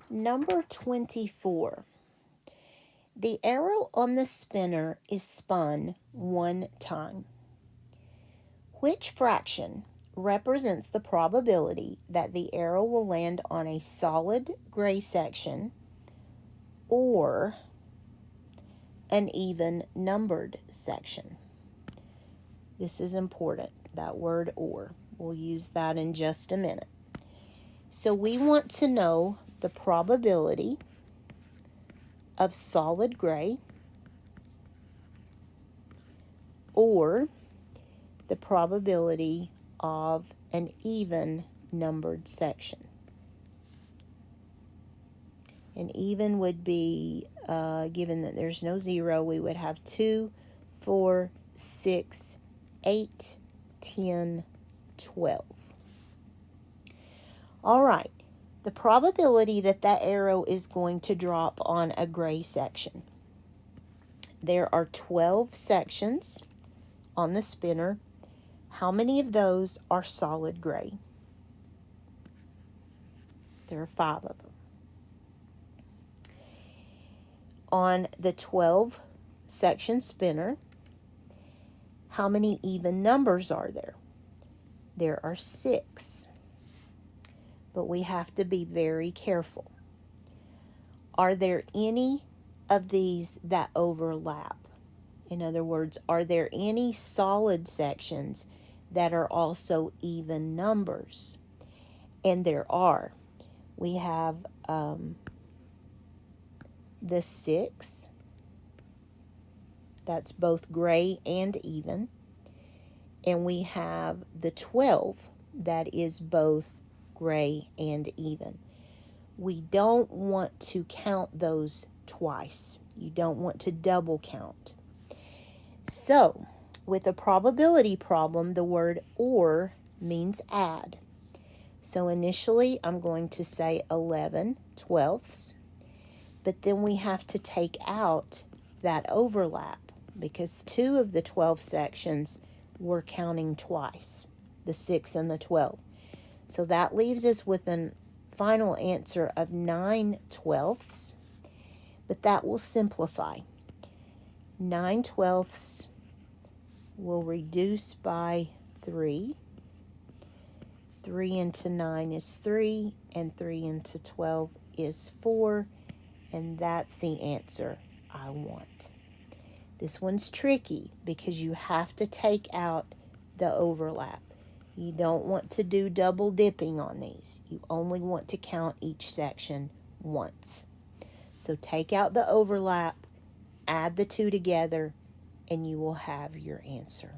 Number 24. The arrow on the spinner is spun one time. Which fraction represents the probability that the arrow will land on a solid gray section or an even numbered section? This is important, that word or. We'll use that in just a minute. So we want to know the probability of solid gray or the probability of an even numbered section. An even would be, given that there's no zero, we would have 2, 4, 6, 8, 10, 12. All right, the probability that that arrow is going to drop on a gray section. There are 12 sections on the spinner. How many of those are solid gray? There are 5 of them. On the 12 section spinner, how many even numbers are there? There are 6. But we have to be very careful. Are there any of these that overlap? In other words, are there any solid sections that are also even numbers? And there are. We have the 6, that's both gray and even. And we have the 12, that is both gray and even. We don't want to count those twice. You don't want to double count. So, with a probability problem, the word or means add. So initially, I'm going to say 11/12, but then we have to take out that overlap because 2 of the 12 sections we're counting twice, the 6 and the 12. So that leaves us with a final answer of 9/12, but that will simplify. 9/12 will reduce by 3. 3 into 9 is 3, and 3 into 12 is 4, and that's the answer I want. This one's tricky because you have to take out the overlap. You don't want to do double dipping on these. You only want to count each section once. So take out the overlap, add the 2 together, and you will have your answer.